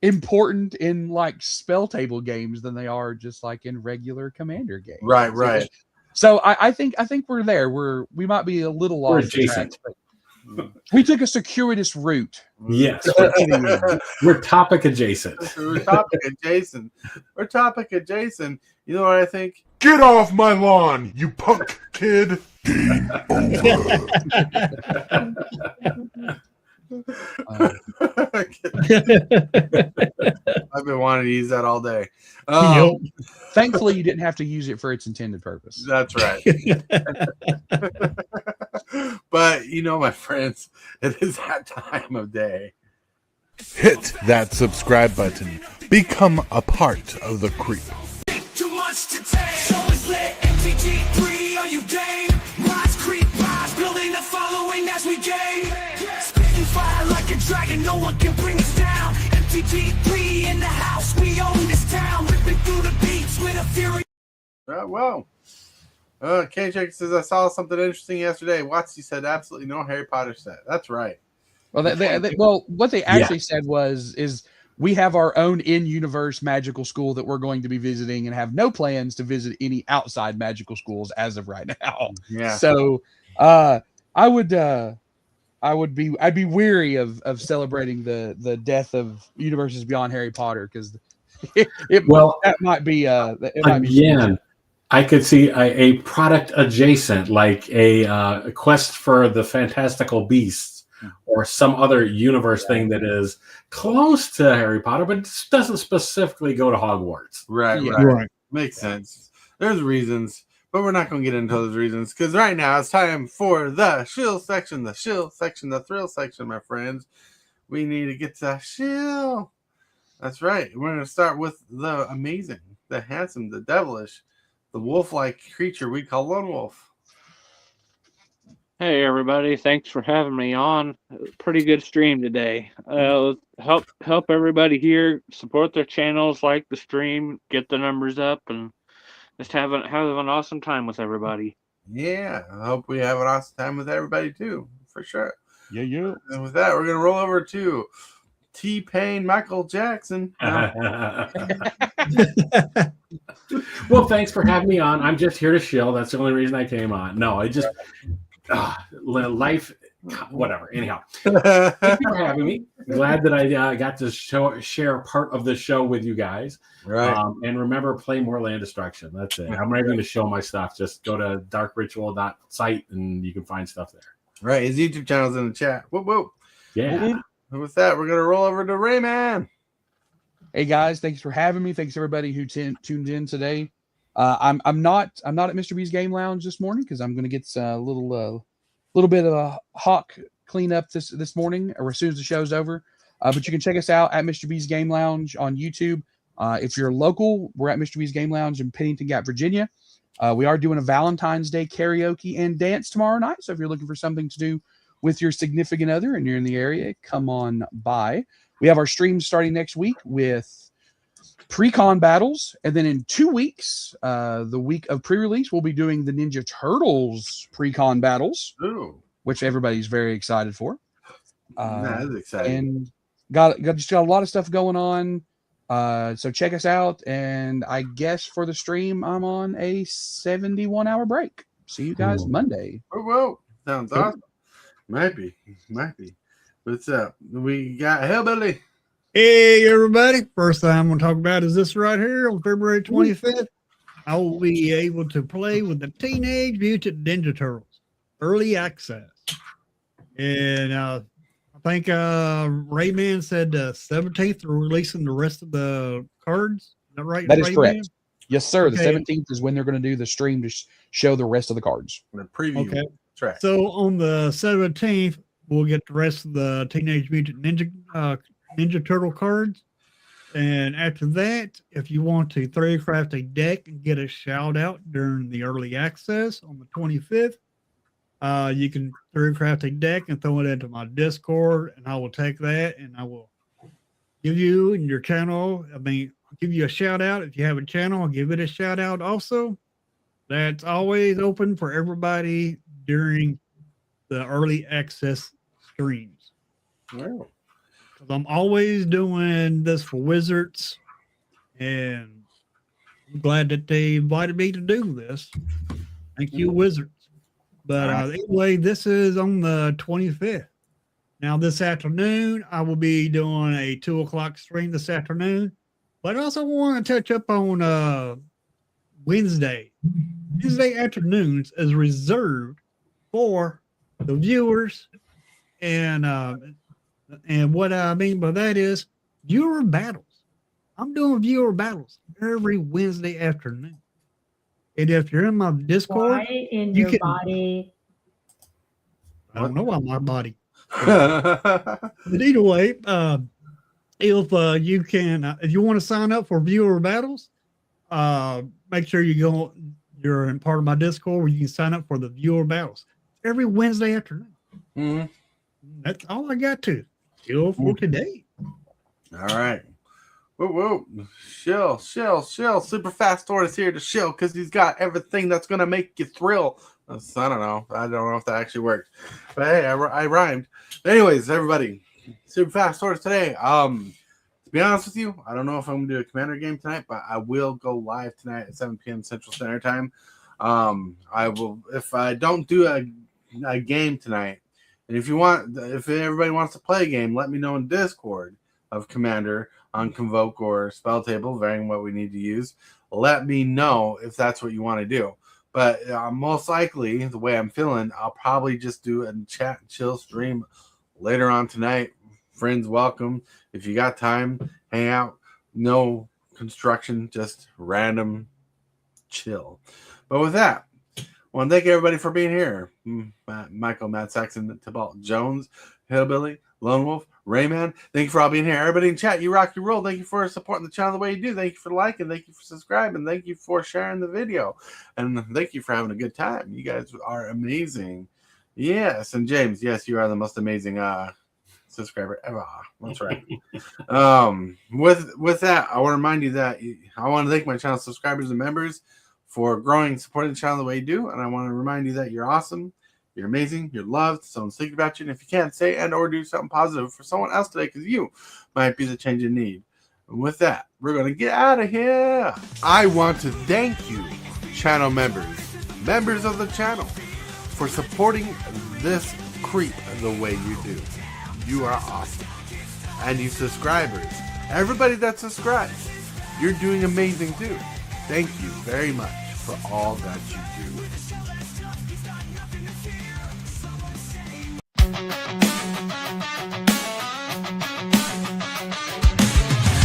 important in like Spell Table games than they are just like in regular Commander games. Right. So I think we're there. We might be a little off adjacent. We took a circuitous route. Yes. We're topic adjacent. We're topic adjacent. You know what I think? Get off my lawn, you punk kid! I've been wanting to use that all day. Yep. Thankfully, you didn't have to use it for its intended purpose. That's right. But you know, my friends, it is that time of day. Hit that subscribe button. Become a part of the creep. Too much to take. Show is lit. MTG3, are you game? Rise, creep, rise, building a following as we gain. Spitting fire like a dragon, no one can bring us down. MTG3 in the house, we own this town. Ripping through the beats with a fury. KJ says, I saw something interesting yesterday. Watsy said absolutely no Harry Potter set. That's right. Well, what they actually said is we have our own in-universe magical school that we're going to be visiting and have no plans to visit any outside magical schools as of right now. Yeah. So I'd be weary of celebrating the death of universes beyond Harry Potter because that might be again. I could see a product adjacent, like a quest for the fantastical beasts or some other universe thing that is close to Harry Potter, but doesn't specifically go to Hogwarts. Right. Makes sense. There's reasons, but we're not going to get into those reasons because right now it's time for the shill section, the thrill section, my friends. We need to get to that shill. That's right. We're going to start with the amazing, the handsome, the devilish, the wolf-like creature we call Lone Wolf. Hey everybody, thanks for having me on. Pretty good stream today. Help everybody here, support their channels, like the stream, get the numbers up, and just have an awesome time with everybody. Yeah, I hope we have an awesome time with everybody too, for sure. Yeah. And with that, we're gonna roll over to T-Pain, Michael Jackson. Well, thanks for having me on. I'm just here to shill. That's the only reason I came on. No, I just life, whatever. Anyhow, thank you for having me. Glad that I got to share part of the show with you guys. Right. And remember, play more Land Destruction. That's it. I'm not going to show my stuff. Just go to darkritual.site and you can find stuff there. Right. His YouTube channel's in the chat. Whoop. Yeah. And with that, we're gonna roll over to Rayman. Hey guys, thanks for having me. Thanks everybody who tuned in today. I'm not at Mr. B's Game Lounge this morning because I'm going to get a little bit of a hawk cleanup this morning or as soon as the show's over. But you can check us out at Mr. B's Game Lounge on YouTube. If you're local, we're at Mr. B's Game Lounge in Pennington Gap, Virginia. We are doing a Valentine's Day karaoke and dance tomorrow night. So if you're looking for something to do with your significant other and you're in the area, come on by. We have our streams starting next week with pre-con battles, and then in 2 weeks, the week of pre-release, we'll be doing the Ninja Turtles pre-con battles, which everybody's very excited for. That's exciting. And got a lot of stuff going on. So check us out. And I guess for the stream, I'm on a 71-hour break. See you guys Monday. Whoa. Sounds awesome. Might be. What's up? We got HILLBILLY. Hey, everybody. First thing I'm going to talk about is this right here on February 25th. I will be able to play with the Teenage Mutant Ninja Turtles. Early access. And I think Rayman said 17th they're releasing the rest of the cards. Is that right? That is Rayman? correct. Yes, sir. Okay. The 17th is when they're going to do the stream to show the rest of the cards. The preview. Okay. Track. So on the 17th, we'll get the rest of the Teenage Mutant Ninja Turtle cards. And after that, if you want to theorycraft a deck and get a shout out during the early access on the 25th, you can theorycraft a deck and throw it into my Discord, and I will take that and I will give you and your channel. I'll give you a shout out. If you have a channel, I'll give it a shout out also. That's always open for everybody during the early access streams. Wow. I'm always doing this for Wizards, and I'm glad that they invited me to do this. Thank you, Wizards. But anyway, this is on the 25th. Now, this afternoon, I will be doing a 2 o'clock stream this afternoon. But I also want to touch up on Wednesday afternoons is reserved for the viewers, and what I mean by that is viewer battles. I'm doing viewer battles every Wednesday afternoon, and if you're in my Discord, Why in you your can- body? I don't know why my body. But either way, if you can, if you want to sign up for viewer battles, make sure you're in part of my Discord where you can sign up for the viewer battles every Wednesday afternoon. Mhm. That's all I got to chill for today. All right. Whoa, whoa. Chill. Super Fast Tortoise here to chill because he's got everything that's going to make you thrill. I don't know. I don't know if that actually worked. But hey, I rhymed. But anyways, everybody, Super Fast Tortoise today. To be honest with you, I don't know if I'm going to do a Commander game tonight, but I will go live tonight at 7 p.m. Central Standard Time. I will, if I don't do a game tonight, and if everybody wants to play a game, let me know in Discord of Commander on Convoke or Spell Table, varying what we need to use. Let me know if that's what you want to do. But most likely, the way I'm feeling, I'll probably just do a chat and chill stream later on tonight. Friends, welcome. If you got time, hang out. No construction, just random chill. But with that, I want to thank everybody for being here. Michael, Matt Saxon, Tibalt Jones, Hillbilly, Lone Wolf, Rayman. Thank you for all being here. Everybody in chat, you rock, you roll. Thank you for supporting the channel the way you do. Thank you for liking. Thank you for subscribing. Thank you for sharing the video. And thank you for having a good time. You guys are amazing. Yes. And James, yes, you are the most amazing subscriber ever. That's right. With that, I want to remind you that I want to thank my channel subscribers and members for growing and supporting the channel the way you do. And I want to remind you that you're awesome. You're amazing. You're loved. Someone's thinking about you. And if you can't, say and or do something positive for someone else today, because you might be the change you need. And with that, we're going to get out of here. I want to thank you, channel members of the channel, for supporting this creep the way you do. You are awesome. And you subscribers, everybody that subscribes, you're doing amazing too. Thank you very much for all that you do.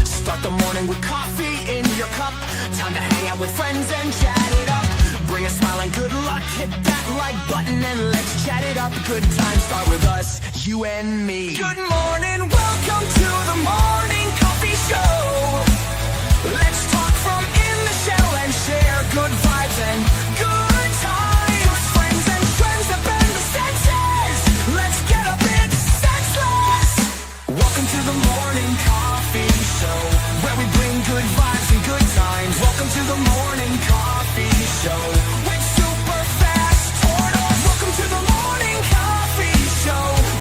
Start the morning with coffee in your cup. Time to hang out with friends and chat it up. Bring a smile and good luck. Hit that like button and let's chat it up. Good times start with us, you and me. Good morning, welcome to the morning coffee show.